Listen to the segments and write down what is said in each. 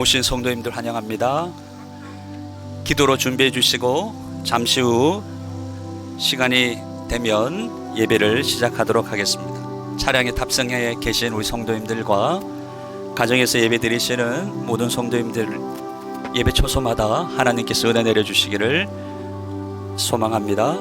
오신 성도님들 환영합니다. 기도로 준비해 주시고 잠시 후 시간이 되면 예배를 시작하도록 하겠습니다. 차량에 탑승해 계신 우리 성도님들과 가정에서 예배 드리시는 모든 성도님들 예배 초소마다 하나님께서 은혜 내려 주시기를 소망합니다.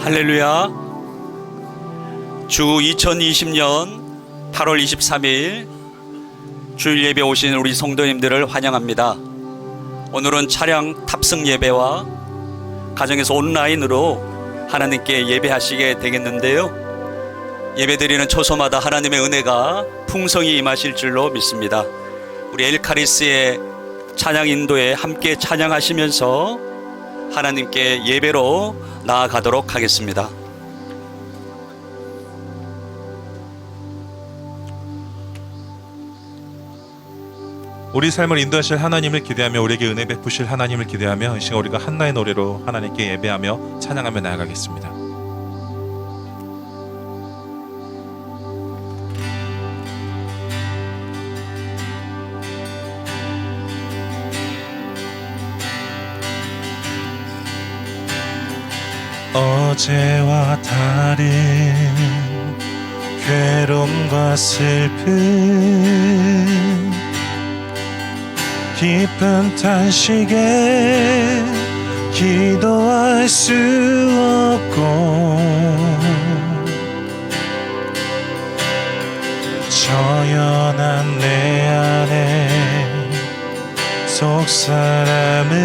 할렐루야. 주 2020년 8월 23일 주일 예배 오신 우리 성도님들을 환영합니다. 오늘은 차량 탑승 예배와 가정에서 온라인으로 하나님께 예배하시게 되겠는데요, 예배드리는 초소마다 하나님의 은혜가 풍성히 임하실 줄로 믿습니다. 우리 엘카리스의 찬양 인도에 함께 찬양하시면서 하나님께 예배로 나아가도록 하겠습니다. 우리 삶을 인도하실 하나님을 기대하며 우리에게 은혜 베푸실 하나님을 기대하며 이 시간 우리가 한나의 노래로 하나님께 예배하며 찬양하며 나아가겠습니다. 어제와 다른 괴로움과 슬픔 깊은 탄식에 기도할 수 없고 저연한 내 안에 속사람은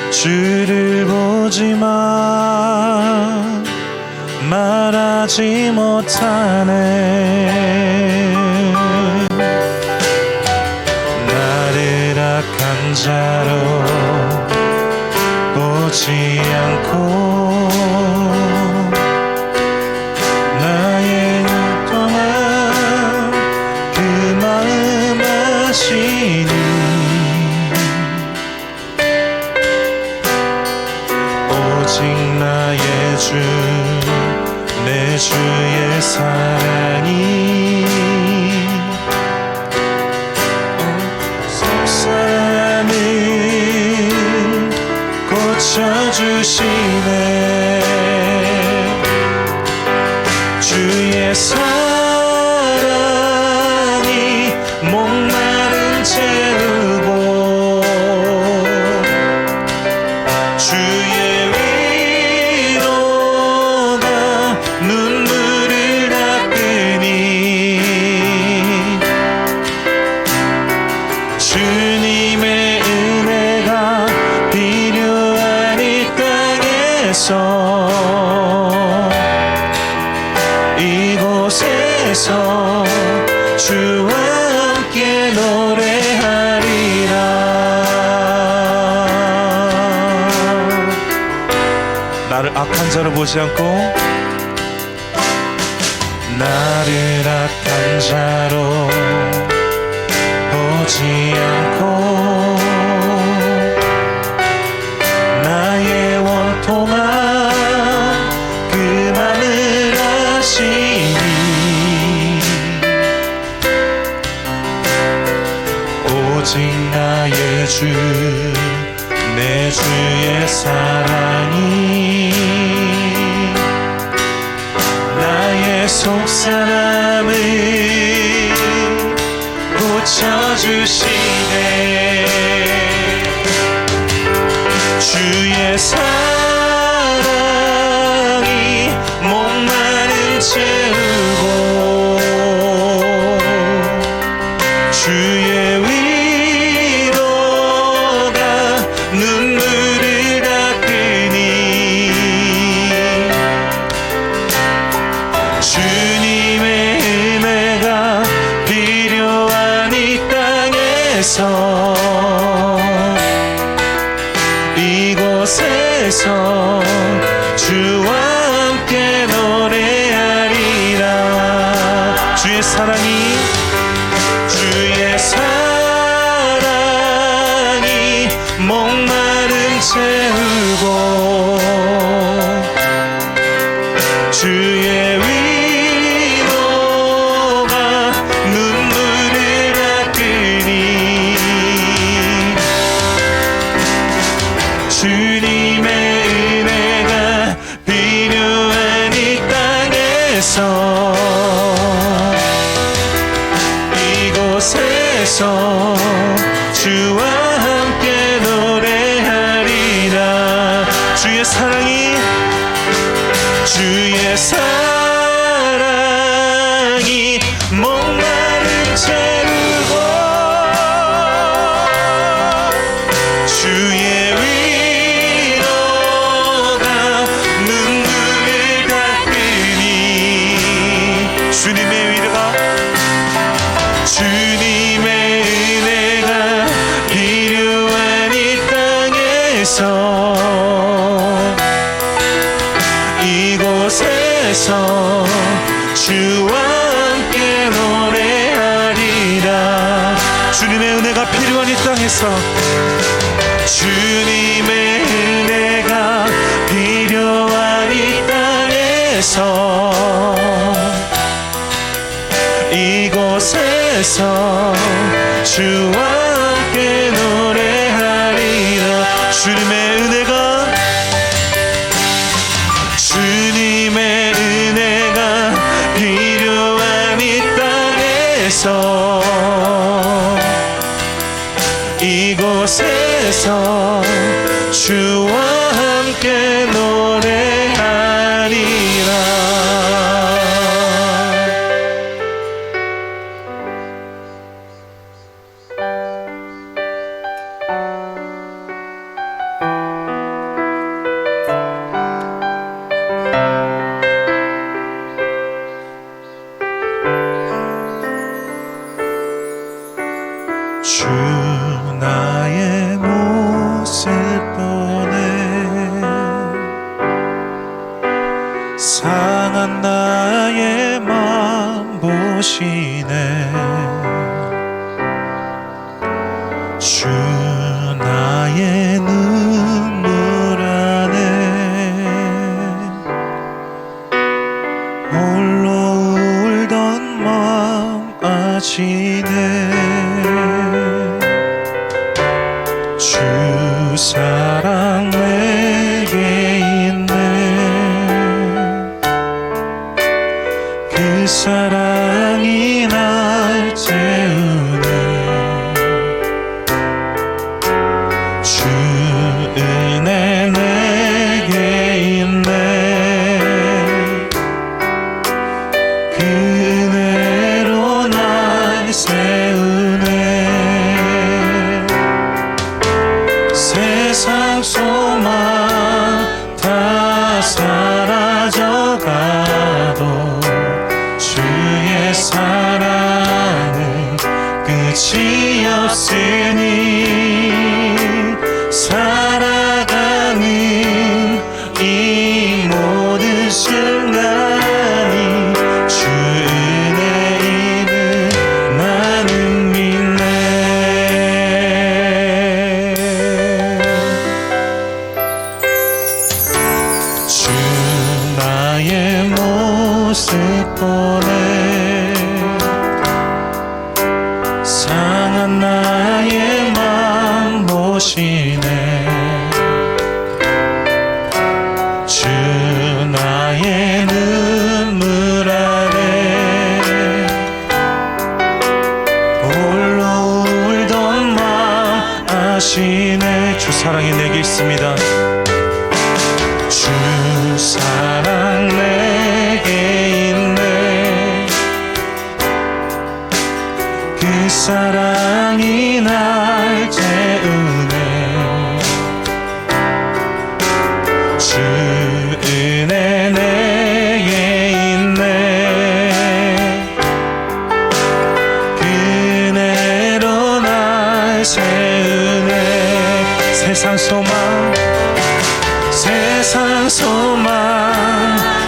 주를 보지만 말하지 못하네. 나를 악한 자로 보지 않고 나의 눈 동안 그 마음 아시니 오직 나의 주 내 주의 사랑이 속사람을 고쳐주시네. 주의 사랑이 목마름 채우고 주의 위로가 눈물을 닦으니 주님의 은혜가 필요한 이 땅에서 이곳에서 주와 함께 노래하리라. 나를 악한 자로 보지 않고 나를 악한 자로 보지 않고 나의 원통한 그 맘을 아시니 오직 나의 주 내 주의 사랑이 나의 속사람을 고쳐주시네. 주의 사랑이 목마름 채우고 주의 위로가 눈물을 닦으니 주님의 은혜가 필요한 이 땅에서 이곳에서 주와 함께 노래하리라. 주의 사랑이 목마름 채우고 주의 위로가 눈물을 닦으니 주님의 은혜가 필요한 이 땅에서 이곳에서 주와 함께 노래하리라. 주의 사랑이 목마름 채우고 주의 위로가 눈물을 닦으니 주님의 은혜가 필요한 이 땅에서 이곳에서 주와 함께 노래하리라. 주님의 은혜가 필요한 이 땅에서 주님의 은혜가 필요한 이 땅에서 이곳에서 주와 함께 노래하리라. 주님의 은혜가 필요한 이 땅에서 이곳에서 주와 함께 노래하리라. 주 나의 모습 보네 상한 나의 맘 보시네 주 나의 눈물 안에 홀로 울던 맘 아시네 주 사랑 내게 있네 그 사랑이 날 채우네 주 은혜 내게 있네 그 은혜로 날 세우네 세상 소망 다 사라져가도 주의 사랑은 끝이 없으니 살아가는 이 모든 순간이 주 은혜임을 나는 믿네 주 나의 모습 보네 상한 나의 맘 보시네 주 나의 눈물 안에 홀로 울던 맘 아시네 주 사랑이 내게 있습니다 주 사랑 내게 있네 그 사랑이 날 채우네 주 은혜 내게 있네 그 은혜로 날 새 은혜 세상 소망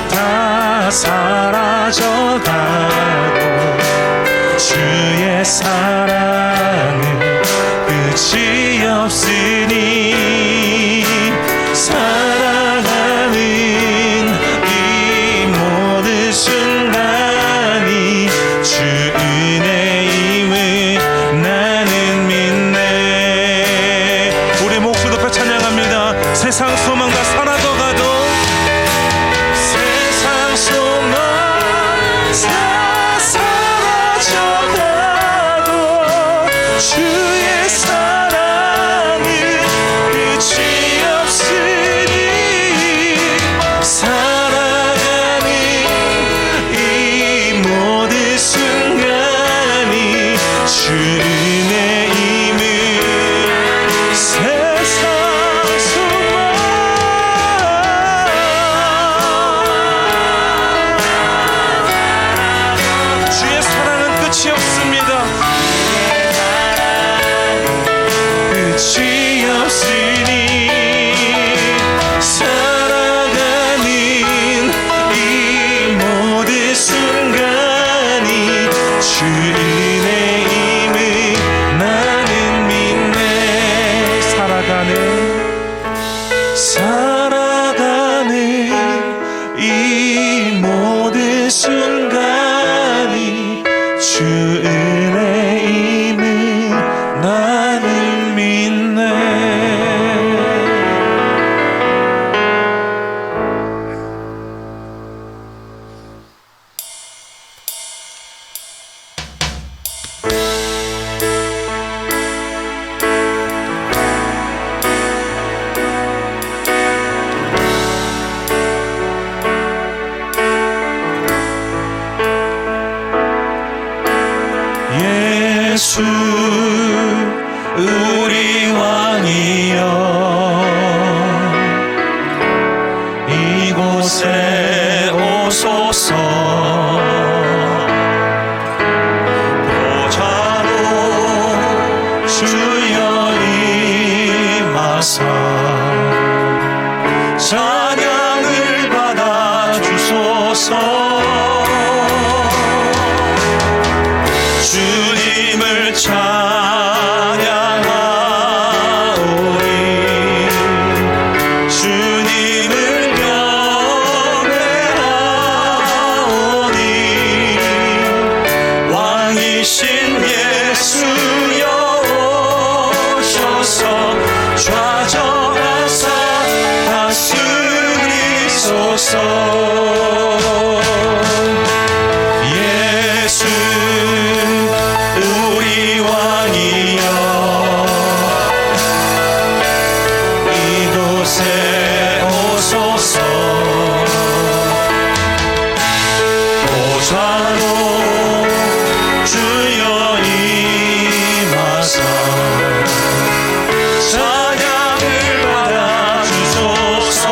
다 사라져가고 주의 사랑은 끝이 없으니 살아가는 이 모든 순간이 주 은혜임을 나는 믿네. 우리 목소리 높여 찬양합니다. 세상 소망 다 사라져가도 세상 소망 다 사라져가도 주의 사랑은 끝이 없으니 살아가는 이 모든 순간이 주 은혜임을 세상 소망 주의 사랑은 끝이 없습니다. 끝이 없으니 살아가는 이 모든 순간이 주 은혜임을 나는 믿네. 살아가는 이 모든 순간이 주 은혜임을 나는 믿네. 예수 우리 왕이여 이곳에 오소서. 보좌로 주여 임하사 찬양을 받아 주소서. 주님을 찬양하오니 주님을 경배하오니 왕이신 예수여 오셔서 좌정하사 다스리소서. 예수 우리 왕이여 이곳에 오소서. 보좌로 주여 임하사 찬양을 받아 주소서.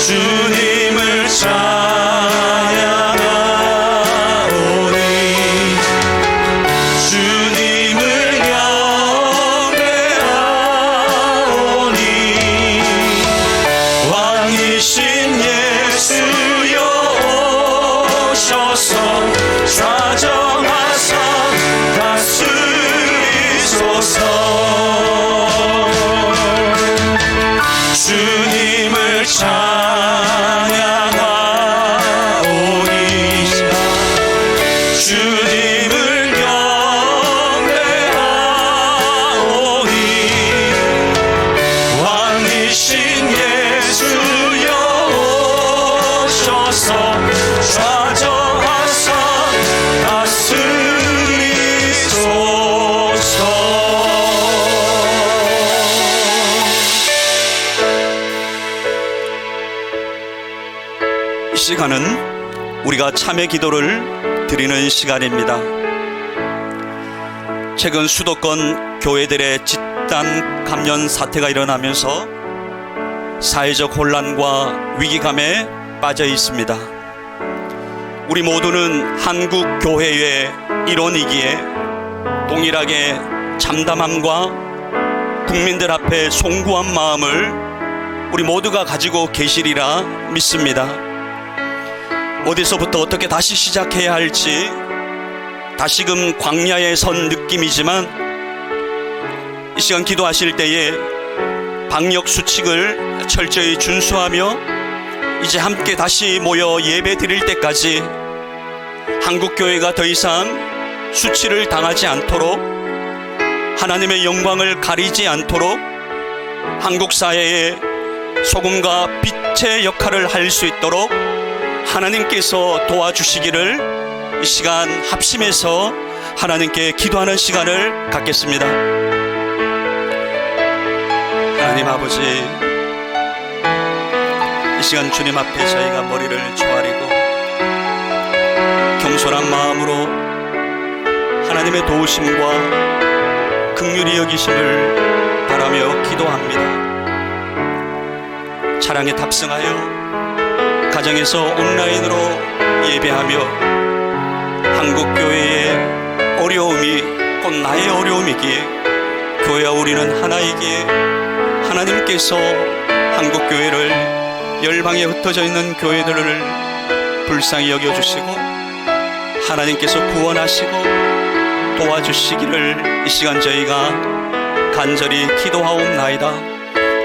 주님을 찬양하오니 주님을 경배하오니 왕이신 예수여 오셔서 좌정하사 다스리소서. 주님을 찬양하오니 주님을 경배하오니 왕이신 예수여 오셔서 좌정하사 다스리소서. 이 시간은 우리가 참회 기도를 드리는 시간입니다. 최근 수도권 교회들의 집단 감염 사태가 일어나면서 사회적 혼란과 위기감에 빠져 있습니다. 우리 모두는 한국 교회의 일원이기에 동일하게 참담함과 국민들 앞에 송구한 마음을 우리 모두가 가지고 계시리라 믿습니다. 어디서부터 어떻게 다시 시작해야 할지 다시금 광야에 선 느낌이지만 이 시간 기도하실 때에 방역 수칙을 철저히 준수하며 이제 함께 다시 모여 예배 드릴 때까지 한국교회가 더 이상 수치를 당하지 않도록, 하나님의 영광을 가리지 않도록 한국 사회에 소금과 빛의 역할을 할 수 있도록 하나님께서 도와주시기를 이 시간 합심해서 하나님께 기도하는 시간을 갖겠습니다. 하나님 아버지, 이 시간 주님 앞에 저희가 머리를 조아리고 겸손한 마음으로 하나님의 도우심과 긍휼히 여기심을 바라며 기도합니다. 차량에 탑승하여 가정에서 온라인으로 예배하며 한국교회의 어려움이 곧 나의 어려움이기에 교회와 우리는 하나이기에 하나님께서 한국교회를 열방에 흩어져 있는 교회들을 불쌍히 여겨주시고 하나님께서 구원하시고 도와주시기를 이 시간 저희가 간절히 기도하옵나이다.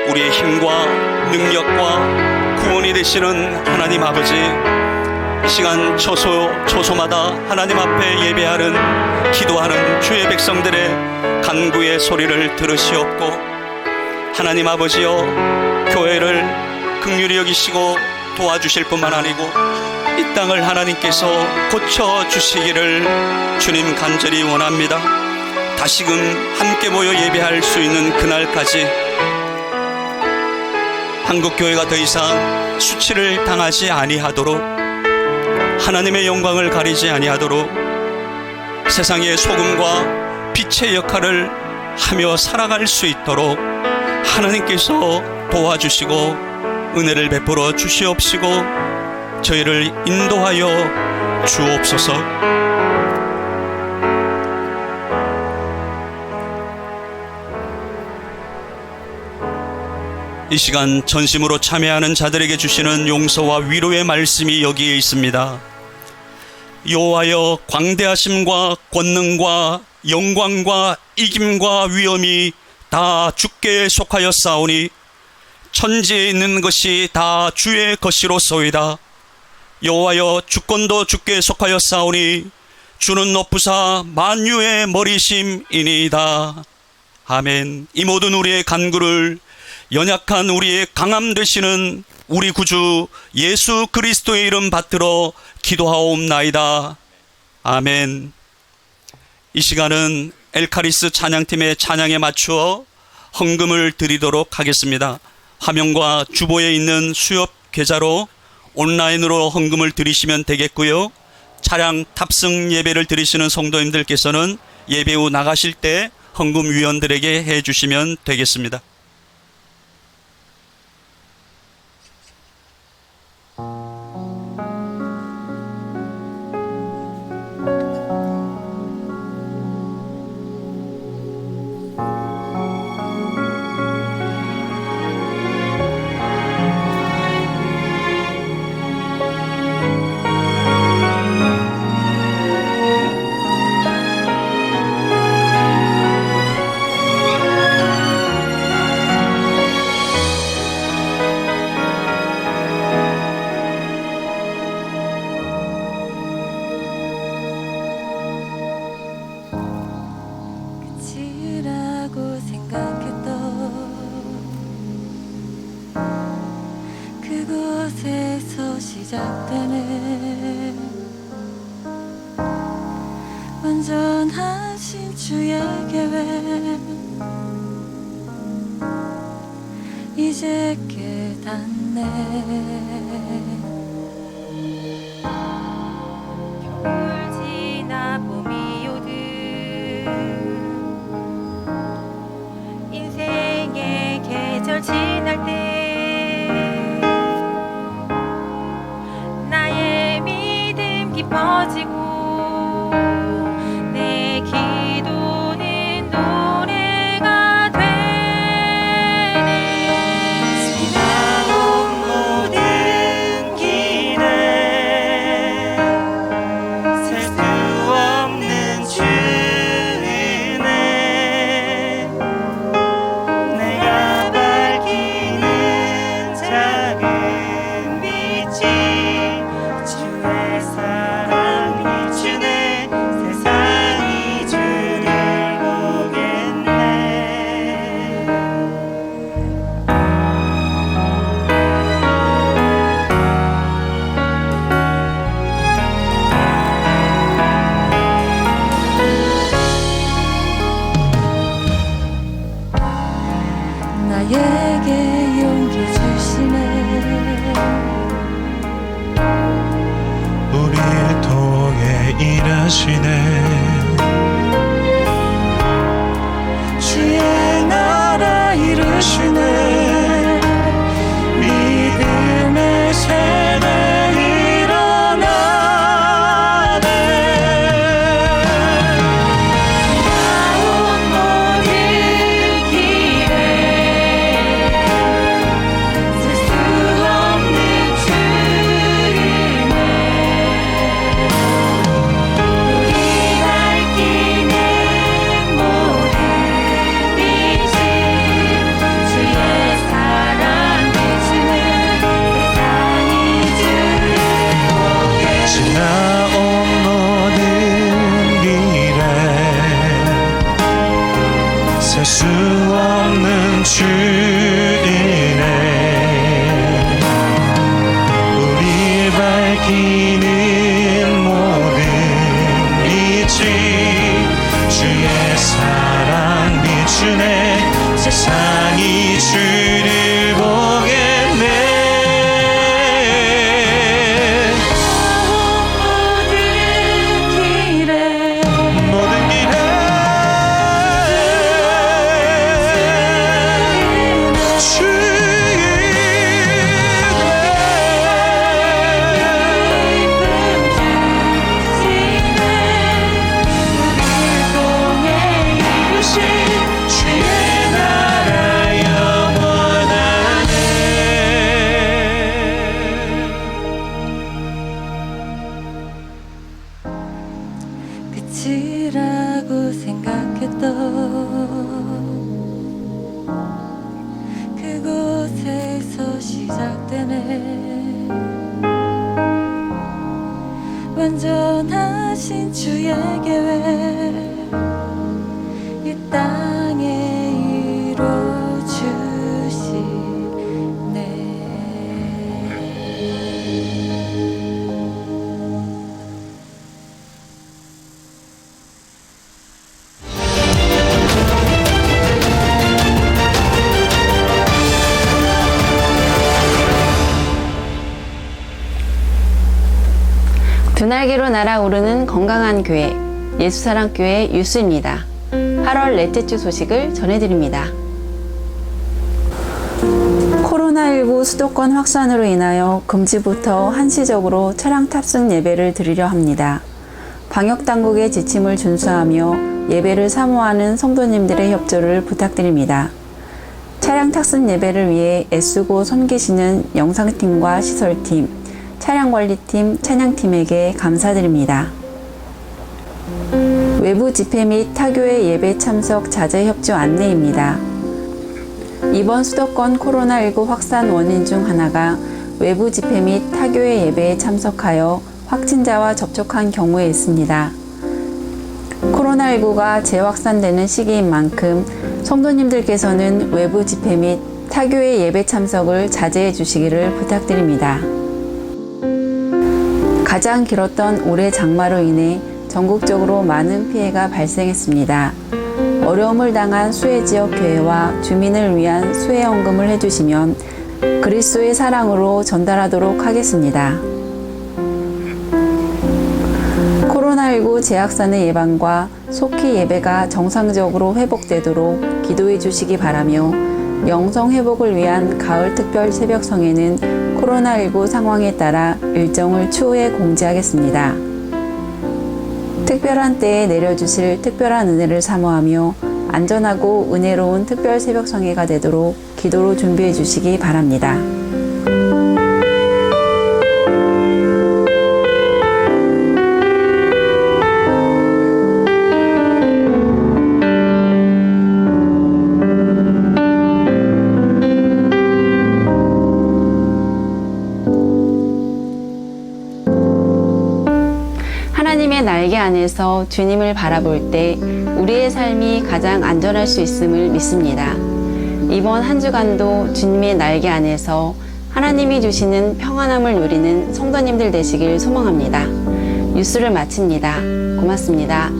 우리의 힘과 능력과 구원이 되시는 하나님 아버지, 이 시간 초소마다 하나님 앞에 예배하는 기도하는 주의 백성들의 간구의 소리를 들으시옵고 하나님 아버지여, 교회를 긍휼히 여기시고 도와주실 뿐만 아니고 이 땅을 하나님께서 고쳐주시기를 주님 간절히 원합니다. 다시금 함께 모여 예배할 수 있는 그날까지 한국교회가 더 이상 수치를 당하지 아니하도록, 하나님의 영광을 가리지 아니하도록 세상의 소금과 빛의 역할을 하며 살아갈 수 있도록 하나님께서 도와주시고 은혜를 베풀어 주시옵시고 저희를 인도하여 주옵소서. 이 시간 전심으로 참여하는 자들에게 주시는 용서와 위로의 말씀이 여기에 있습니다. 여호와여, 광대하심과 권능과 영광과 이김과 위엄이 다 주께 속하였사오니 천지에 있는 것이 다 주의 것이로소이다. 여호와여, 주권도 주께 속하였사오니 주는 높으사 만유의 머리심이니이다. 아멘. 이 모든 우리의 간구를 연약한 우리의 강함 되시는 우리 구주 예수 그리스도의 이름 받들어 기도하옵나이다. 아멘. 이 시간은 엘카리스 찬양팀의 찬양에 맞추어 헌금을 드리도록 하겠습니다. 화면과 주보에 있는 수협 계좌로 온라인으로 헌금을 드리시면 되겠고요. 차량 탑승 예배를 드리시는 성도님들께서는 예배 후 나가실 때 헌금 위원들에게 해주시면 되겠습니다. 그곳에서 시작되는 완전하신 주의 계획 이제 깨닫네. 겨울 지나 봄이 오듯 인생의 계절 지날 때 깊어지고 내 기도 셀 수 없는 주인의 우리 밝히는 모든 빛이 주의 사랑 비추네 세상이 주를 보겠네 모든 길에 끝이라고 생각했던 그곳에서 시작되네 완전하신 주의 계획 이 땅에 이루어주시네 두 날개로 날아오르는 건강한 교회 예수사랑교회 유스입니다. 8월 넷째 주 소식을 전해드립니다. 코로나19 수도권 확산으로 인하여 금주부터 한시적으로 차량 탑승 예배를 드리려 합니다. 방역당국의 지침을 준수하며 예배를 사모하는 성도님들의 협조를 부탁드립니다. 차량 탑승 예배를 위해 애쓰고 섬기시는 영상팀과 시설팀, 차량관리팀, 찬양팀에게 감사드립니다. 외부 집회 및 타교회 예배 참석 자제 협조 안내입니다. 이번 수도권 코로나19 확산 원인 중 하나가 외부 집회 및 타교회 예배에 참석하여 확진자와 접촉한 경우에 있습니다. 코로나19가 재확산되는 시기인 만큼 성도님들께서는 외부 집회 및 타교회 예배 참석을 자제해 주시기를 부탁드립니다. 가장 길었던 올해 장마로 인해 전국적으로 많은 피해가 발생했습니다. 어려움을 당한 수해 지역 교회와 주민을 위한 수해헌금을 해주시면 그리스도의 사랑으로 전달하도록 하겠습니다. 코로나19 재확산의 예방과 속히 예배가 정상적으로 회복되도록 기도해 주시기 바라며 영성 회복을 위한 가을 특별 새벽성에는 코로나19 상황에 따라 일정을 추후에 공지하겠습니다. 특별한 때에 내려주실 특별한 은혜를 사모하며 안전하고 은혜로운 특별 새벽성회가 되도록 기도로 준비해 주시기 바랍니다. 하나님의 날개 안에서 주님을 바라볼 때 우리의 삶이 가장 안전할 수 있음을 믿습니다. 이번 한 주간도 주님의 날개 안에서 하나님이 주시는 평안함을 누리는 성도님들 되시길 소망합니다. 뉴스를 마칩니다. 고맙습니다.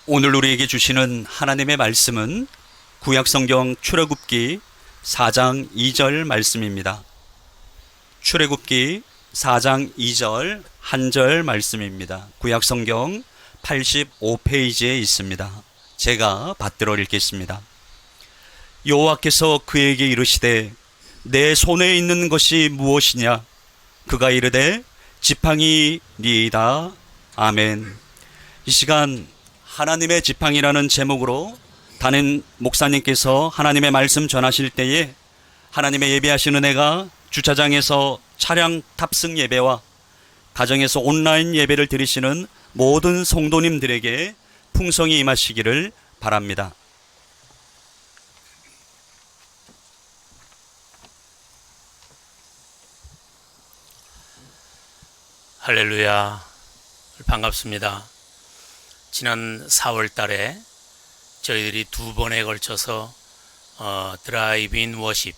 오늘 우리에게 주시는 하나님의 말씀은 구약성경 출애굽기 4장 2절 말씀입니다. 출애굽기 4장 2절 한 절 말씀입니다. 구약성경 85페이지에 있습니다. 제가 받들어 읽겠습니다. 여호와께서 그에게 이르시되 내 손에 있는 것이 무엇이냐? 그가 이르되 지팡이니이다. 아멘. 이 시간 하나님의 지팡이라는 제목으로 담임 목사님께서 하나님의 말씀 전하실 때에 하나님의 예배하신 은혜가 주차장에서 차량 탑승 예배와 가정에서 온라인 예배를 드리시는 모든 성도님들에게 풍성히 임하시기를 바랍니다. 할렐루야. 반갑습니다. 지난 4월 달에 저희들이 2번에 걸쳐서 드라이브인 워십,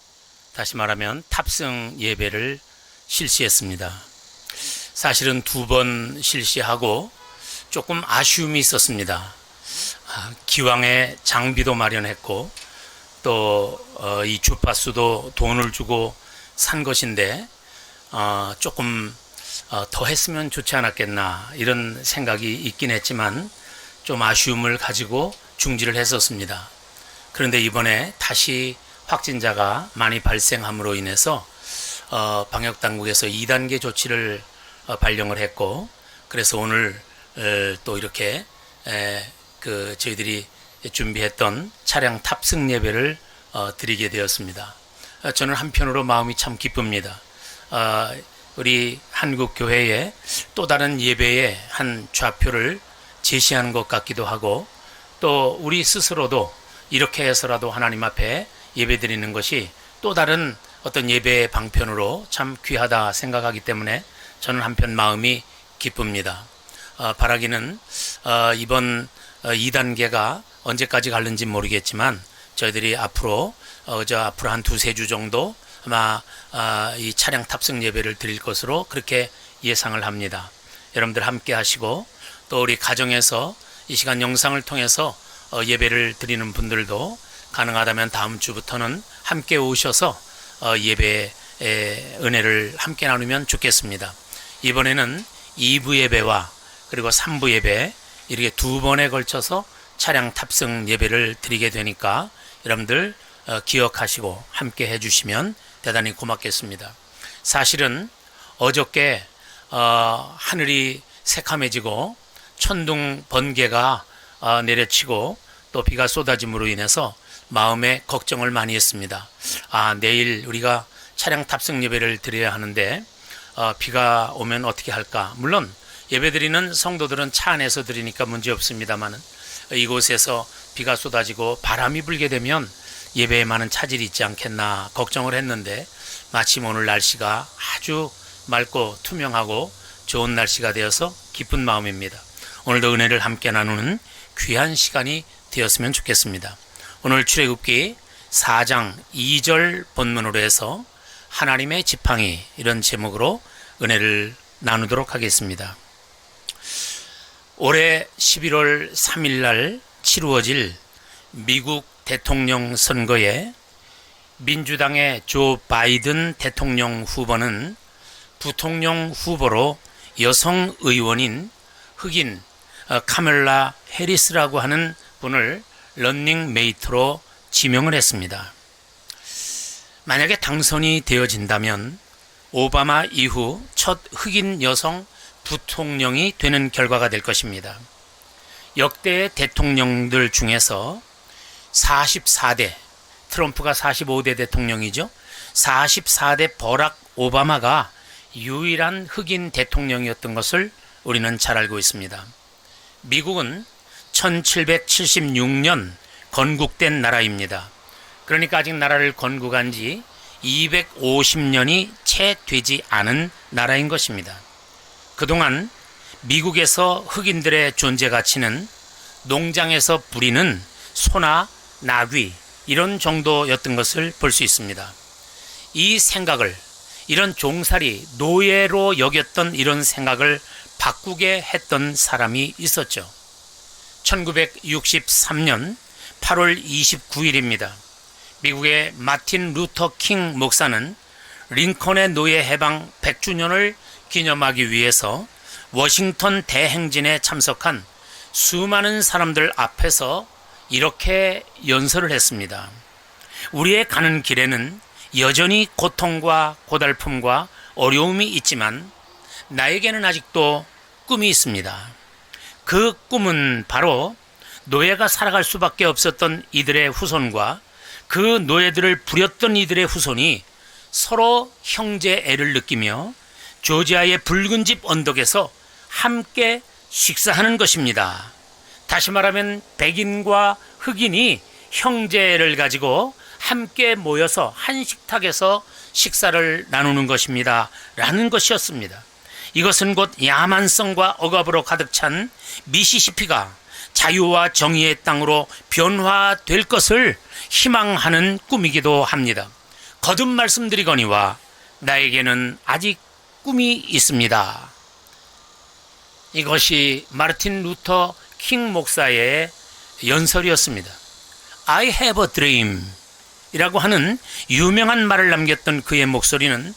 다시 말하면 탑승 예배를 실시했습니다. 사실은 2번 실시하고 조금 아쉬움이 있었습니다. 기왕에 장비도 마련했고 또 이 주파수도 돈을 주고 산 것인데 조금 더 했으면 좋지 않았겠나 이런 생각이 있긴 했지만 좀 아쉬움을 가지고 중지를 했었습니다. 그런데 이번에 다시 확진자가 많이 발생함으로 인해서 방역당국에서 2단계 조치를 발령을 했고, 그래서 오늘 또 이렇게 저희들이 준비했던 차량 탑승 예배를 드리게 되었습니다. 저는 한편으로 마음이 참 기쁩니다. 우리 한국교회의 또 다른 예배의 한 좌표를 제시하는 것 같기도 하고, 또 우리 스스로도 이렇게 해서라도 하나님 앞에 예배 드리는 것이 또 다른 어떤 예배의 방편으로 참 귀하다 생각하기 때문에 저는 한편 마음이 기쁩니다. 바라기는 이번 2단계가 언제까지 갈는지 모르겠지만 저희들이 앞으로 한 2-3주 정도 아마 이 차량 탑승 예배를 드릴 것으로 그렇게 예상을 합니다. 여러분들 함께 하시고, 또 우리 가정에서 이 시간 영상을 통해서 예배를 드리는 분들도 가능하다면 다음 주부터는 함께 오셔서 예배의 은혜를 함께 나누면 좋겠습니다. 이번에는 2부 예배와 그리고 3부 예배, 이렇게 2번에 걸쳐서 차량 탑승 예배를 드리게 되니까 여러분들 기억하시고 함께 해주시면 대단히 고맙겠습니다. 사실은 어저께 하늘이 새카매지고 천둥 번개가 내려치고 또 비가 쏟아짐으로 인해서 마음에 걱정을 많이 했습니다. 내일 우리가 차량 탑승 예배를 드려야 하는데 비가 오면 어떻게 할까? 물론 예배드리는 성도들은 차 안에서 드리니까 문제 없습니다만, 이곳에서 비가 쏟아지고 바람이 불게 되면 예배에 많은 차질이 있지 않겠나 걱정을 했는데, 마침 오늘 날씨가 아주 맑고 투명하고 좋은 날씨가 되어서 기쁜 마음입니다. 오늘도 은혜를 함께 나누는 귀한 시간이 되었으면 좋겠습니다. 오늘 출애굽기 4장 2절 본문으로 해서 하나님의 지팡이, 이런 제목으로 은혜를 나누도록 하겠습니다. 올해 11월 3일 날 치루어질 미국 대통령 선거에 민주당의 조 바이든 대통령 후보는 부통령 후보로 여성 의원인 흑인 카멜라 해리스라고 하는 분을 런닝메이트로 지명을 했습니다. 만약에 당선이 되어진다면 오바마 이후 첫 흑인 여성 부통령이 되는 결과가 될 것입니다. 역대 대통령들 중에서 44대, 트럼프가 45대 대통령이죠. 44대 버락 오바마가 유일한 흑인 대통령이었던 것을 우리는 잘 알고 있습니다. 미국은 1776년 건국된 나라입니다. 그러니까 아직 나라를 건국한 지 250년이 채 되지 않은 나라인 것입니다. 그동안 미국에서 흑인들의 존재 가치는 농장에서 부리는 소나 나귀, 이런 정도였던 것을 볼 수 있습니다. 이 생각을, 이런 종살이, 노예로 여겼던 이런 생각을 바꾸게 했던 사람이 있었죠. 1963년 8월 29일입니다. 미국의 마틴 루터 킹 목사는 링컨의 노예 해방 100주년을 기념하기 위해서 워싱턴 대행진에 참석한 수많은 사람들 앞에서 이렇게 연설을 했습니다. 우리의 가는 길에는 여전히 고통과 고달픔과 어려움이 있지만 나에게는 아직도 꿈이 있습니다. 그 꿈은 바로 노예가 살아갈 수밖에 없었던 이들의 후손과 그 노예들을 부렸던 이들의 후손이 서로 형제애를 느끼며 조지아의 붉은 집 언덕에서 함께 식사하는 것입니다. 다시 말하면 백인과 흑인이 형제를 가지고 함께 모여서 한 식탁에서 식사를 나누는 것입니다. 라는 것이었습니다. 이것은 곧 야만성과 억압으로 가득 찬 미시시피가 자유와 정의의 땅으로 변화될 것을 희망하는 꿈이기도 합니다. 거듭 말씀드리거니와 나에게는 아직 꿈이 있습니다. 이것이 마르틴 루터 킹 목사의 연설이었습니다. I have a dream 이라고 하는 유명한 말을 남겼던 그의 목소리는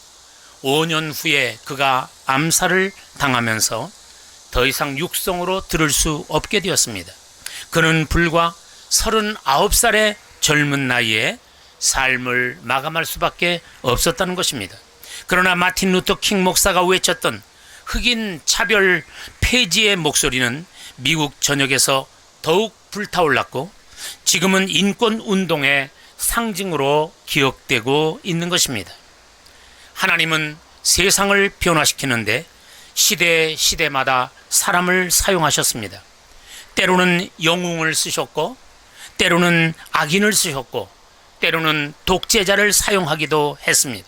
5년 후에 그가 암살을 당하면서 더 이상 육성으로 들을 수 없게 되었습니다. 그는 불과 39살의 젊은 나이에 삶을 마감할 수밖에 없었다는 것입니다. 그러나 마틴 루터 킹 목사가 외쳤던 흑인 차별 폐지의 목소리는 미국 전역에서 더욱 불타올랐고 지금은 인권 운동의 상징으로 기억되고 있는 것입니다. 하나님은 세상을 변화시키는데 시대마다 사람을 사용하셨습니다. 때로는 영웅을 쓰셨고 때로는 악인을 쓰셨고 때로는 독재자를 사용하기도 했습니다.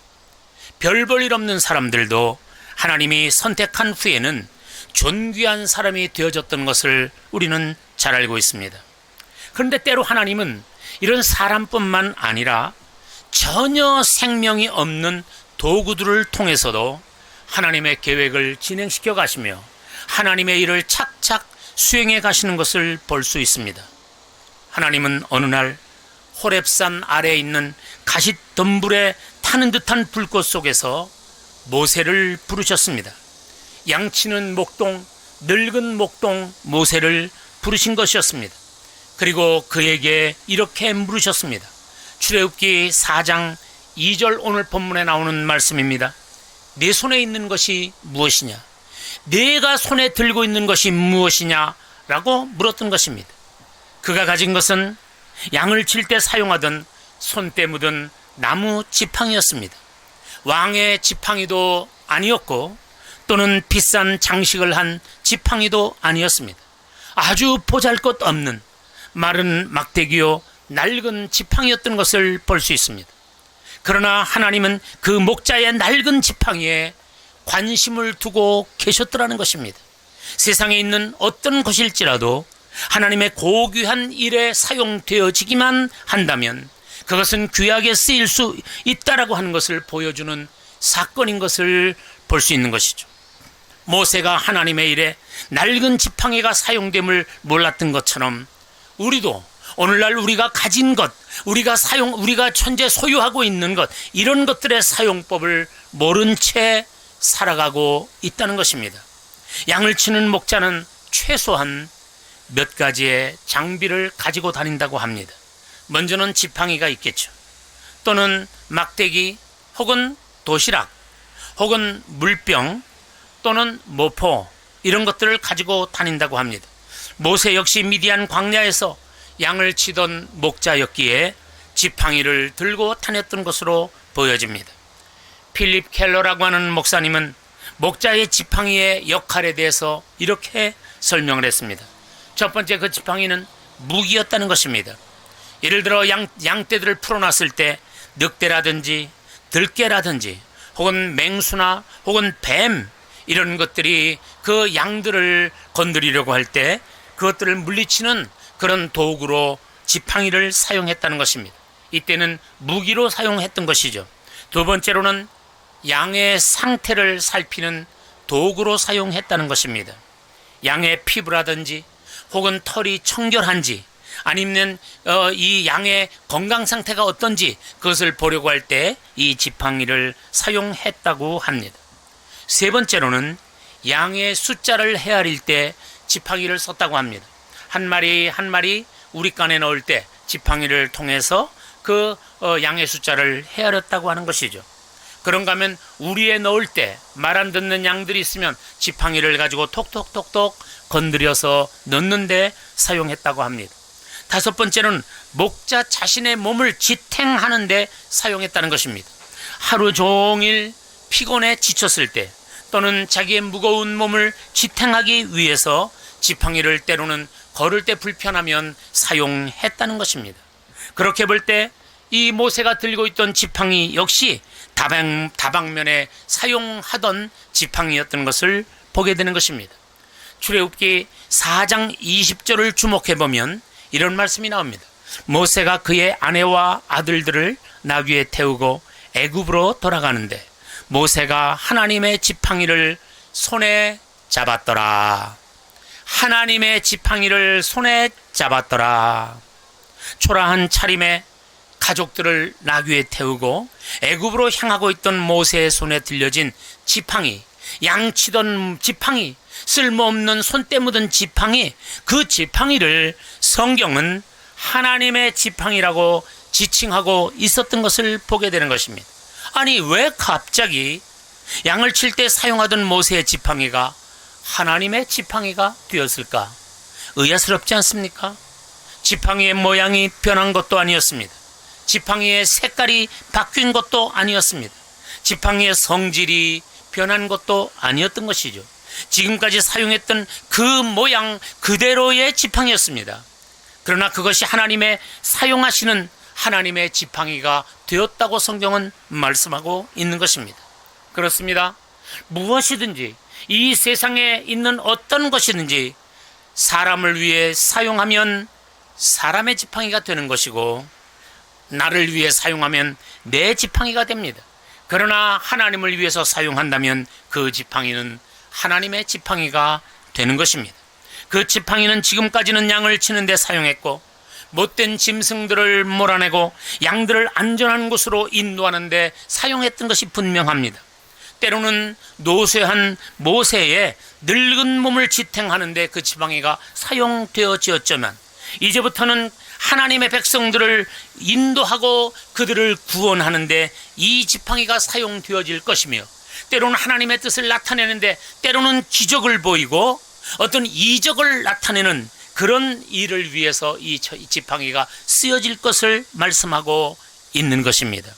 별 볼 일 없는 사람들도 하나님이 선택한 후에는 존귀한 사람이 되어졌던 것을 우리는 잘 알고 있습니다. 그런데 때로 하나님은 이런 사람뿐만 아니라 전혀 생명이 없는 도구들을 통해서도 하나님의 계획을 진행시켜 가시며 하나님의 일을 착착 수행해 가시는 것을 볼 수 있습니다. 하나님은 어느 날 호렙산 아래에 있는 가싯덤불에 타는 듯한 불꽃 속에서 모세를 부르셨습니다. 양치는 목동, 늙은 목동 모세를 부르신 것이었습니다. 그리고 그에게 이렇게 물으셨습니다. 출애굽기 4장 2절 오늘 본문에 나오는 말씀입니다. 내 손에 있는 것이 무엇이냐? 내가 손에 들고 있는 것이 무엇이냐? 라고 물었던 것입니다. 그가 가진 것은 양을 칠 때 사용하던 손때 묻은 나무 지팡이였습니다. 왕의 지팡이도 아니었고 또는 비싼 장식을 한 지팡이도 아니었습니다. 아주 보잘것없는 마른 막대기요 낡은 지팡이였던 것을 볼 수 있습니다. 그러나 하나님은 그 목자의 낡은 지팡이에 관심을 두고 계셨더라는 것입니다. 세상에 있는 어떤 것일지라도 하나님의 고귀한 일에 사용되어지기만 한다면 그것은 귀하게 쓰일 수 있다라고 하는 것을 보여주는 사건인 것을 볼 수 있는 것이죠. 모세가 하나님의 일에 낡은 지팡이가 사용됨을 몰랐던 것처럼 우리도 오늘날 우리가 가진 것, 우리가 현재 소유하고 있는 것, 이런 것들의 사용법을 모른 채 살아가고 있다는 것입니다. 양을 치는 목자는 최소한 몇 가지의 장비를 가지고 다닌다고 합니다. 먼저는 지팡이가 있겠죠. 또는 막대기 혹은 도시락 혹은 물병 또는 모포 이런 것들을 가지고 다닌다고 합니다. 모세 역시 미디안 광야에서 양을 치던 목자였기에 지팡이를 들고 다녔던 것으로 보여집니다. 필립 켈러라고 하는 목사님은 목자의 지팡이의 역할에 대해서 이렇게 설명을 했습니다. 첫 번째, 그 지팡이는 무기였다는 것입니다. 예를 들어 양떼들을 풀어놨을 때 늑대라든지 들깨라든지 혹은 맹수나 혹은 뱀 이런 것들이 그 양들을 건드리려고 할 때 그것들을 물리치는 그런 도구로 지팡이를 사용했다는 것입니다. 이때는 무기로 사용했던 것이죠. 두 번째로는 양의 상태를 살피는 도구로 사용했다는 것입니다. 양의 피부라든지 혹은 털이 청결한지 아니면 이 양의 건강 상태가 어떤지 그것을 보려고 할 때 이 지팡이를 사용했다고 합니다. 세 번째로는 양의 숫자를 헤아릴 때 지팡이를 썼다고 합니다. 한 마리 한 마리 우리간에 넣을 때 지팡이를 통해서 그 양의 숫자를 헤아렸다고 하는 것이죠. 그런가 하면 우리에 넣을 때 말 안 듣는 양들이 있으면 지팡이를 가지고 톡톡톡톡 건드려서 넣는데 사용했다고 합니다. 다섯 번째는 목자 자신의 몸을 지탱하는 데 사용했다는 것입니다. 하루 종일 피곤해 지쳤을 때 또는 자기의 무거운 몸을 지탱하기 위해서 지팡이를 때로는 걸을 때 불편하면 사용했다는 것입니다. 그렇게 볼 때 이 모세가 들고 있던 지팡이 역시 다방면에 사용하던 지팡이였던 것을 보게 되는 것입니다. 출애굽기 4장 20절을 주목해 보면 이런 말씀이 나옵니다. 모세가 그의 아내와 아들들을 나귀에 태우고 애굽으로 돌아가는데 모세가 하나님의 지팡이를 손에 잡았더라. 하나님의 지팡이를 손에 잡았더라. 초라한 차림에 가족들을 나귀에 태우고 애굽으로 향하고 있던 모세의 손에 들려진 지팡이, 양치던 지팡이, 쓸모없는 손때 묻은 지팡이, 그 지팡이를 성경은 하나님의 지팡이라고 지칭하고 있었던 것을 보게 되는 것입니다. 아니, 왜 갑자기 양을 칠 때 사용하던 모세의 지팡이가 하나님의 지팡이가 되었을까? 의아스럽지 않습니까? 지팡이의 모양이 변한 것도 아니었습니다. 지팡이의 색깔이 바뀐 것도 아니었습니다. 지팡이의 성질이 변한 것도 아니었던 것이죠. 지금까지 사용했던 그 모양 그대로의 지팡이였습니다. 그러나 그것이 하나님의 사용하시는 하나님의 지팡이가 되었다고 성경은 말씀하고 있는 것입니다. 그렇습니다. 무엇이든지 이 세상에 있는 어떤 것이든지 사람을 위해 사용하면 사람의 지팡이가 되는 것이고 나를 위해 사용하면 내 지팡이가 됩니다. 그러나 하나님을 위해서 사용한다면 그 지팡이는 하나님의 지팡이가 되는 것입니다. 그 지팡이는 지금까지는 양을 치는 데 사용했고 못된 짐승들을 몰아내고 양들을 안전한 곳으로 인도하는 데 사용했던 것이 분명합니다. 때로는 노쇠한 모세의 늙은 몸을 지탱하는 데 그 지팡이가 사용되어지었지만 이제부터는 하나님의 백성들을 인도하고 그들을 구원하는 데 이 지팡이가 사용되어질 것이며 때로는 하나님의 뜻을 나타내는데 때로는 기적을 보이고 어떤 이적을 나타내는 그런 일을 위해서 이 지팡이가 쓰여질 것을 말씀하고 있는 것입니다.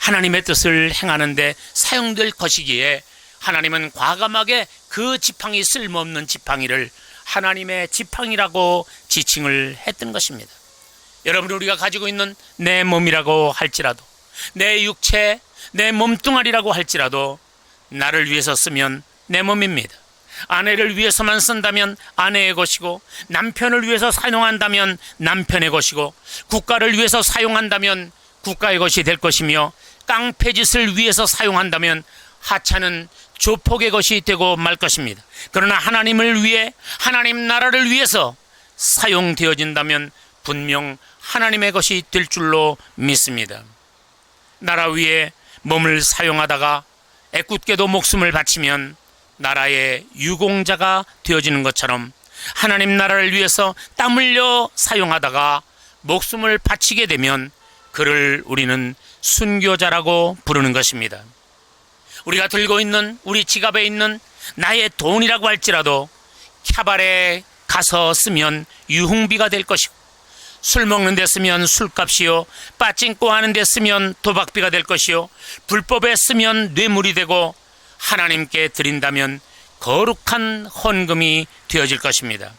하나님의 뜻을 행하는 데 사용될 것이기에 하나님은 과감하게 그 지팡이, 쓸모없는 지팡이를 하나님의 지팡이라고 지칭을 했던 것입니다. 여러분, 우리가 가지고 있는 내 몸이라고 할지라도, 내 육체, 내 몸뚱아리라고 할지라도 나를 위해서 쓰면 내 몸입니다. 아내를 위해서만 쓴다면 아내의 것이고, 남편을 위해서 사용한다면 남편의 것이고, 국가를 위해서 사용한다면 국가의 것이 될 것이며, 깡패짓을 위해서 사용한다면 하찮은 조폭의 것이 되고 말 것입니다. 그러나 하나님을 위해, 하나님 나라를 위해서 사용되어진다면 분명 하나님의 것이 될 줄로 믿습니다. 나라 위에 몸을 사용하다가 애꿎게도 목숨을 바치면 나라의 유공자가 되어지는 것처럼 하나님 나라를 위해서 땀 흘려 사용하다가 목숨을 바치게 되면 그를 우리는 순교자라고 부르는 것입니다. 우리가 들고 있는, 우리 지갑에 있는 나의 돈이라고 할지라도 캬바레에 가서 쓰면 유흥비가 될 것이고, 술 먹는 데 쓰면 술값이요, 빠찡꼬 하는 데 쓰면 도박비가 될 것이요, 불법에 쓰면 뇌물이 되고 하나님께 드린다면 거룩한 헌금이 되어질 것입니다.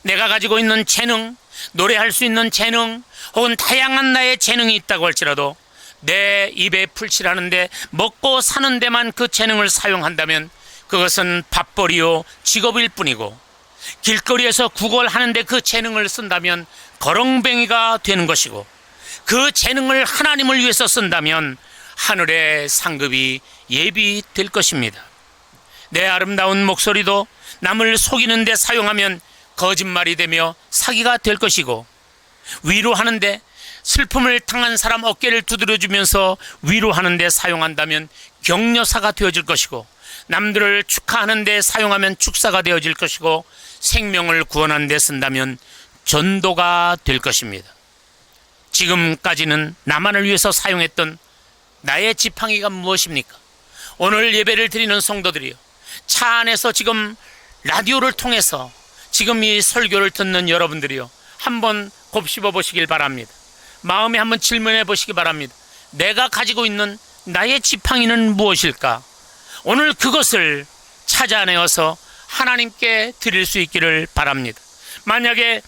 내가 가지고 있는 재능, 노래할 수 있는 재능, 혹은 다양한 나의 재능이 있다고 할지라도 내 입에 풀칠하는데, 먹고 사는 데만 그 재능을 사용한다면 그것은 밥벌이요, 직업일 뿐이고, 길거리에서 구걸하는데 그 재능을 쓴다면 거렁뱅이가 되는 것이고, 그 재능을 하나님을 위해서 쓴다면 하늘의 상급이 예비될 것입니다. 내 아름다운 목소리도 남을 속이는 데 사용하면 거짓말이 되며 사기가 될 것이고, 위로하는데, 슬픔을 당한 사람 어깨를 두드려주면서 위로하는 데 사용한다면 격려사가 되어질 것이고, 남들을 축하하는 데 사용하면 축사가 되어질 것이고, 생명을 구원하는 데 쓴다면 전도가 될 것입니다. 지금까지는 나만을 위해서 사용했던 나의 지팡이가 무엇입니까? 오늘 예배를 드리는 성도들이요, 차 안에서 지금 라디오를 통해서 지금 이 설교를 듣는 여러분들이요, 한번 곱씹어 보시길 바랍니다. 마음에 한번 질문해 보시기 바랍니다. 내가 가지고 있는 나의 지팡이는 무엇일까? 오늘 그것을 찾아내어서 하나님께 드릴 수 있기를 바랍니다. 만약에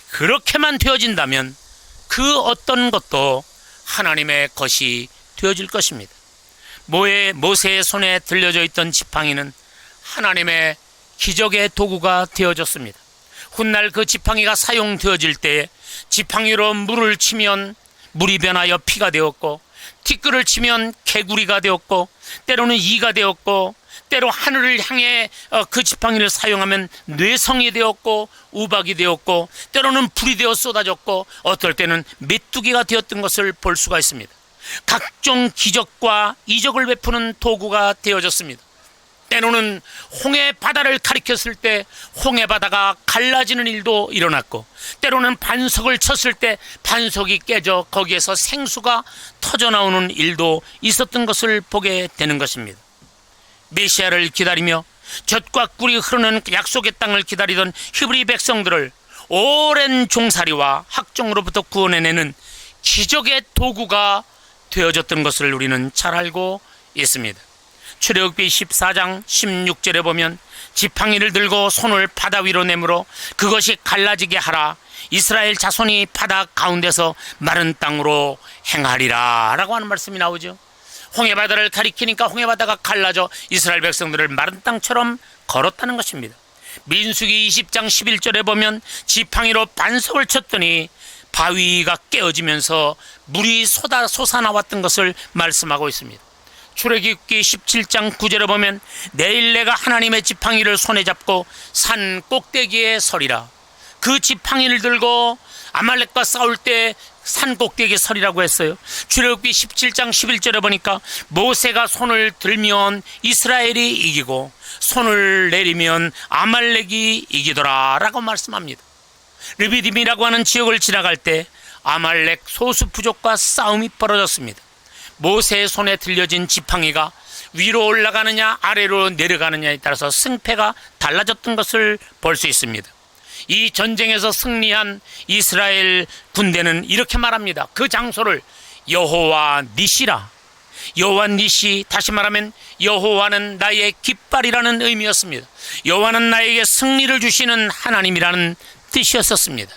그렇게만 되어진다면 그 어떤 것도 하나님의 것이 되어질 것입니다. 모세의 손에 들려져 있던 지팡이는 하나님의 기적의 도구가 되어졌습니다. 훗날 그 지팡이가 사용되어질 때에 지팡이로 물을 치면 물이 변하여 피가 되었고, 티끌을 치면 개구리가 되었고, 때로는 이가 되었고, 때로 하늘을 향해 그 지팡이를 사용하면 뇌성이 되었고, 우박이 되었고, 때로는 불이 되어 쏟아졌고, 어떨 때는 메뚜기가 되었던 것을 볼 수가 있습니다. 각종 기적과 이적을 베푸는 도구가 되어졌습니다. 때로는 홍해 바다를 가리켰을 때 홍해 바다가 갈라지는 일도 일어났고, 때로는 반석을 쳤을 때 반석이 깨져 거기에서 생수가 터져나오는 일도 있었던 것을 보게 되는 것입니다. 메시아를 기다리며 젖과 꿀이 흐르는 약속의 땅을 기다리던 히브리 백성들을 오랜 종살이와 학종으로부터 구원해내는 기적의 도구가 되어졌던 것을 우리는 잘 알고 있습니다. 출애굽기 14장 16절에 보면 지팡이를 들고 손을 바다 위로 내밀어 그것이 갈라지게 하라. 이스라엘 자손이 바다 가운데서 마른 땅으로 행하리라 라고 하는 말씀이 나오죠. 홍해바다를 가리키니까 홍해바다가 갈라져 이스라엘 백성들을 마른 땅처럼 걸었다는 것입니다. 민수기 20장 11절에 보면 지팡이로 반석을 쳤더니 바위가 깨어지면서 물이 솟아나왔던 것을 말씀하고 있습니다. 출애굽기 17장 9절에 보면 내일 내가 하나님의 지팡이를 손에 잡고 산 꼭대기에 서리라. 그 지팡이를 들고 아말렉과 싸울 때 산 꼭대기에 서리라고 했어요. 출애굽기 17장 11절에 보니까 모세가 손을 들면 이스라엘이 이기고 손을 내리면 아말렉이 이기더라 라고 말씀합니다. 르비딤이라고 하는 지역을 지나갈 때 아말렉 소수 부족과 싸움이 벌어졌습니다. 모세의 손에 들려진 지팡이가 위로 올라가느냐 아래로 내려가느냐에 따라서 승패가 달라졌던 것을 볼 수 있습니다. 이 전쟁에서 승리한 이스라엘 군대는 이렇게 말합니다. 그 장소를 여호와 니시라. 여호와 니시, 다시 말하면 여호와는 나의 깃발이라는 의미였습니다. 여호와는 나에게 승리를 주시는 하나님이라는 뜻이었습니다.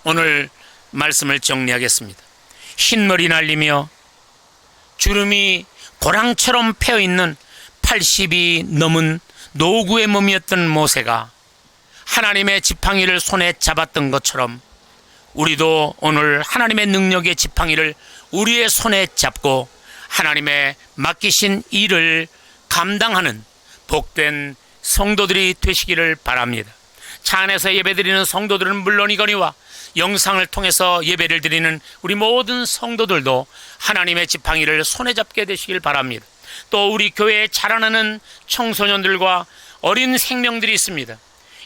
오늘 말씀을 정리하겠습니다. 흰머리 날리며 주름이 고랑처럼 패어있는 80이 넘은 노구의 몸이었던 모세가 하나님의 지팡이를 손에 잡았던 것처럼 우리도 오늘 하나님의 능력의 지팡이를 우리의 손에 잡고 하나님의 맡기신 일을 감당하는 복된 성도들이 되시기를 바랍니다. 차 안에서 예배드리는 성도들은 물론이거니와 영상을 통해서 예배를 드리는 우리 모든 성도들도 하나님의 지팡이를 손에 잡게 되시길 바랍니다. 또 우리 교회에 자라나는 청소년들과 어린 생명들이 있습니다.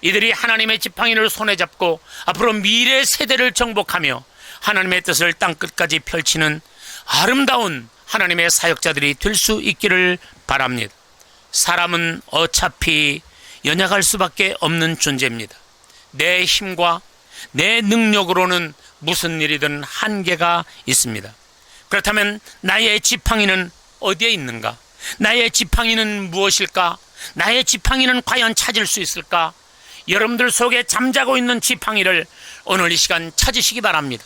이들이 하나님의 지팡이를 손에 잡고 앞으로 미래 세대를 정복하며 하나님의 뜻을 땅끝까지 펼치는 아름다운 하나님의 사역자들이 될 수 있기를 바랍니다. 사람은 어차피 연약할 수밖에 없는 존재입니다. 내 힘과 내 능력으로는 무슨 일이든 한계가 있습니다. 그렇다면 나의 지팡이는 어디에 있는가? 나의 지팡이는 무엇일까? 나의 지팡이는 과연 찾을 수 있을까? 여러분들 속에 잠자고 있는 지팡이를 오늘 이 시간 찾으시기 바랍니다.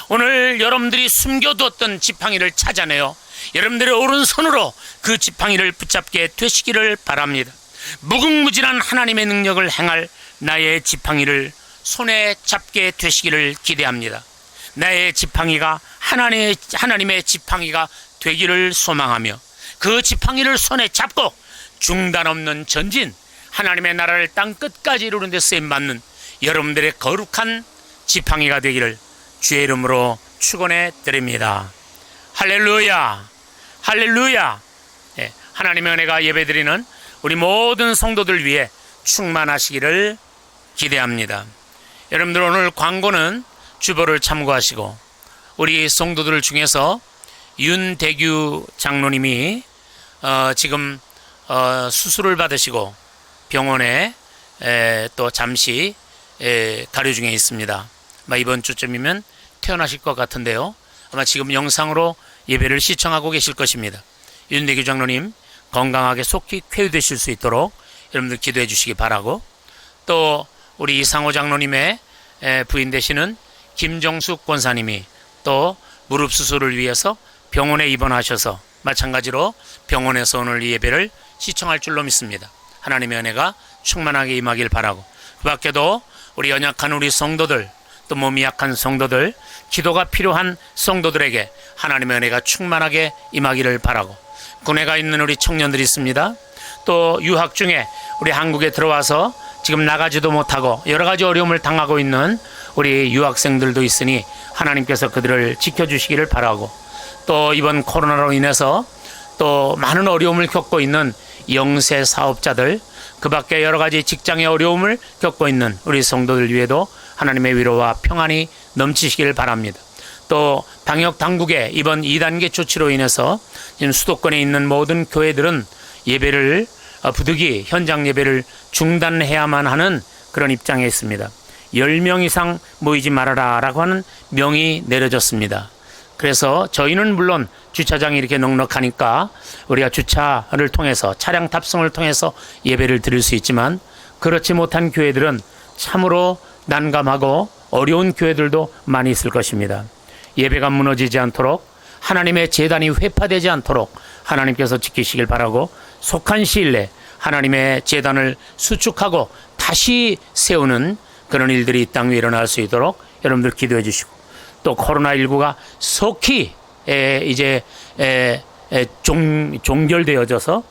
오늘 여러분들이 숨겨두었던 지팡이를 찾아내어 여러분들의 오른손으로 그 지팡이를 붙잡게 되시기를 바랍니다. 무궁무진한 하나님의 능력을 행할 나의 지팡이를 손에 잡게 되시기를 기대합니다. 나의 지팡이가 하나님의 지팡이가 되기를 소망하며 그 지팡이를 손에 잡고 중단 없는 전진, 하나님의 나라를 땅끝까지 이루는 데 쓰임받는 여러분들의 거룩한 지팡이가 되기를 주의 이름으로 축원해 드립니다. 할렐루야, 할렐루야. 네, 하나님의 은혜가 예배드리는 우리 모든 성도들 위해 충만하시기를 기대합니다. 여러분들 오늘 광고는 주보를 참고하시고 우리 성도들 중에서 윤대규 장로님이 지금 수술을 받으시고 병원에 또 잠시 가려 중에 있습니다. 아마 이번 주쯤이면 퇴원하실 것 같은데요. 아마 지금 영상으로 예배를 시청하고 계실 것입니다. 윤대규 장로님 건강하게 속히 쾌유되실 수 있도록 여러분들 기도해 주시기 바라고, 또 우리 이상호 장로님의 부인 되시는 김정숙 권사님이 또 무릎 수술을 위해서 병원에 입원하셔서 마찬가지로 병원에서 오늘 이 예배를 시청할 줄로 믿습니다. 하나님의 은혜가 충만하게 임하길 바라고, 그 밖에도 우리 연약한 우리 성도들, 또 몸이 약한 성도들, 기도가 필요한 성도들에게 하나님의 은혜가 충만하게 임하기를 바라고, 군에 가 있는 우리 청년들이 있습니다. 또 유학 중에 우리 한국에 들어와서 지금 나가지도 못하고 여러 가지 어려움을 당하고 있는 우리 유학생들도 있으니 하나님께서 그들을 지켜주시기를 바라고, 또 이번 코로나로 인해서 또 많은 어려움을 겪고 있는 영세 사업자들, 그 밖에 여러 가지 직장의 어려움을 겪고 있는 우리 성도들 위에도 하나님의 위로와 평안이 넘치시기를 바랍니다. 또 방역 당국의 이번 2단계 조치로 인해서 지금 수도권에 있는 모든 교회들은 예배를 부득이 현장 예배를 중단해야만 하는 그런 입장에 있습니다. 10명 이상 모이지 말아라 라고 하는 명이 내려졌습니다. 그래서 저희는 물론 주차장이 이렇게 넉넉하니까 우리가 주차를 통해서, 차량 탑승을 통해서 예배를 드릴 수 있지만, 그렇지 못한 교회들은 참으로 난감하고 어려운 교회들도 많이 있을 것입니다. 예배가 무너지지 않도록, 하나님의 제단이 회파되지 않도록 하나님께서 지키시길 바라고, 속한 시일 내에 하나님의 제단을 수축하고 다시 세우는 그런 일들이 이 땅 위에 일어날 수 있도록 여러분들 기도해 주시고, 또 코로나19가 속히 이제 종결되어져서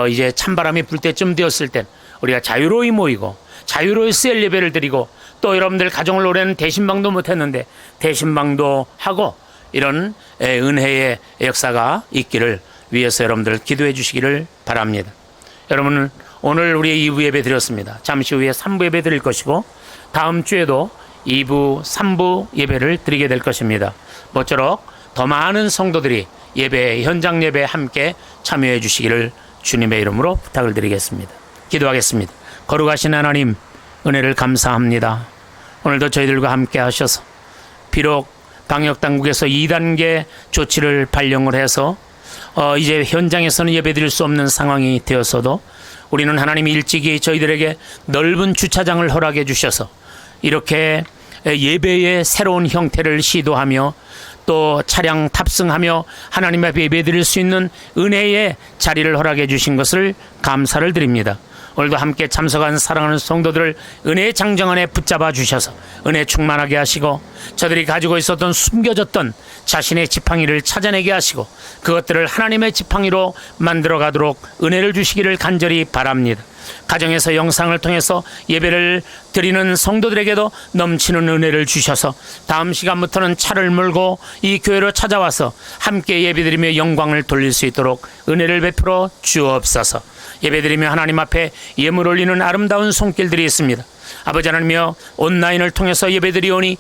이제 찬바람이 불 때쯤 되었을 땐 우리가 자유로이 모이고 자유로이 셀 예배를 드리고, 또 여러분들 가정을 올해는 대신방도 못했는데 대신방도 하고, 이런 은혜의 역사가 있기를 위해서 여러분들 기도해 주시기를 바랍니다. 여러분, 오늘 우리 2부 예배 드렸습니다. 잠시 후에 3부 예배 드릴 것이고, 다음 주에도 2부, 3부 예배를 드리게 될 것입니다. 모쪼록 더 많은 성도들이 예배, 현장 예배에 함께 참여해 주시기를 주님의 이름으로 부탁을 드리겠습니다. 기도하겠습니다. 거룩하신 하나님, 은혜를 감사합니다. 오늘도 저희들과 함께 하셔서, 비록 방역당국에서 2단계 조치를 발령을 해서 이제 현장에서는 예배드릴 수 없는 상황이 되었어도, 우리는 하나님이 일찍이 저희들에게 넓은 주차장을 허락해 주셔서 이렇게 예배의 새로운 형태를 시도하며, 또 차량 탑승하며 하나님 앞에 예배드릴 수 있는 은혜의 자리를 허락해 주신 것을 감사를 드립니다. 오늘도 함께 참석한 사랑하는 성도들을 은혜의 장정 안에 붙잡아 주셔서 은혜 충만하게 하시고, 저들이 가지고 있었던 숨겨졌던 자신의 지팡이를 찾아내게 하시고, 그것들을 하나님의 지팡이로 만들어 가도록 은혜를 주시기를 간절히 바랍니다. 가정에서 영상을 통해서 예배를 드리는 성도들에게도 넘치는 은혜를 주셔서 다음 시간부터는 차를 몰고 이 교회로 찾아와서 함께 예배드리며 영광을 돌릴 수 있도록 은혜를 베풀어 주옵소서. 예배드리며 하나님 앞에 예물 올리는 아름다운 손길들이 있습니다. 아버지 하나님이여, 온라인을 통해서 예배드리오니,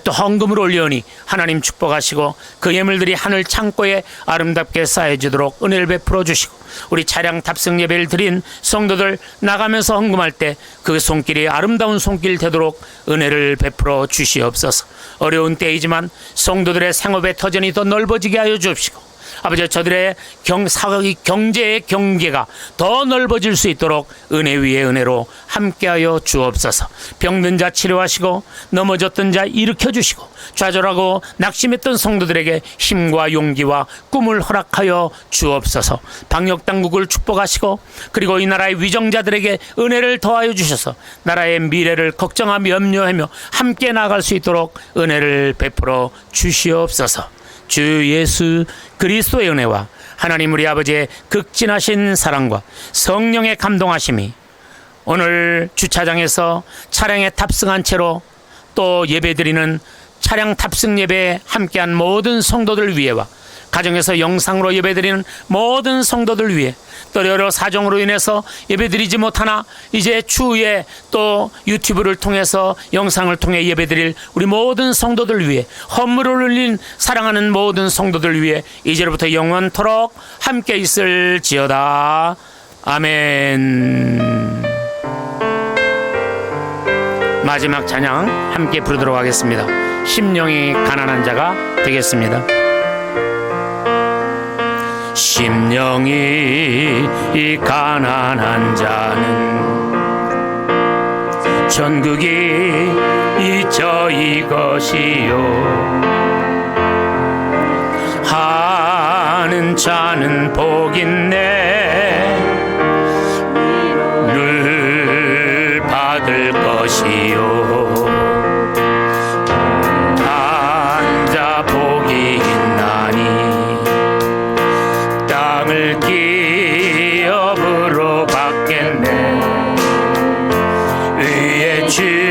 또 헌금을 올리오니 하나님 축복하시고, 그 예물들이 하늘 창고에 아름답게 쌓여지도록 은혜를 베풀어 주시고, 우리 차량 탑승 예배를 드린 성도들 나가면서 헌금할 때 그 손길이 아름다운 손길 되도록 은혜를 베풀어 주시옵소서. 어려운 때이지만 성도들의 생업의 터전이 더 넓어지게 하여 주옵시고, 아버지, 저들의 경제의 경계가 더 넓어질 수 있도록 은혜 위에 은혜로 함께하여 주옵소서. 병든 자 치료하시고, 넘어졌던 자 일으켜주시고, 좌절하고 낙심했던 성도들에게 힘과 용기와 꿈을 허락하여 주옵소서. 방역당국을 축복하시고, 그리고 이 나라의 위정자들에게 은혜를 더하여 주셔서 나라의 미래를 걱정하며 염려하며 함께 나아갈 수 있도록 은혜를 베풀어 주시옵소서. 주 예수 그리스도의 은혜와 하나님 우리 아버지의 극진하신 사랑과 성령의 감동하심이 오늘 주차장에서 차량에 탑승한 채로 또 예배드리는 차량 탑승 예배에 함께한 모든 성도들 위에와 가정에서 영상으로 예배드리는 모든 성도들 위해, 또 여러 사정으로 인해서 예배드리지 못하나 이제 추후에 또 유튜브를 통해서 영상을 통해 예배드릴 우리 모든 성도들 위해, 헌물을 올린 사랑하는 모든 성도들 위해 이제로부터 영원토록 함께 있을지어다. 아멘. 마지막 찬양 함께 부르도록 하겠습니다. 심령이 가난한 자가 되겠습니다. 심령이 가난한 자는 전국이 저희 것이요, 하는 자는 복있네 늘 받을 것이요 한자 복이 있나니 땅을 기업으로 받겠네 위에 주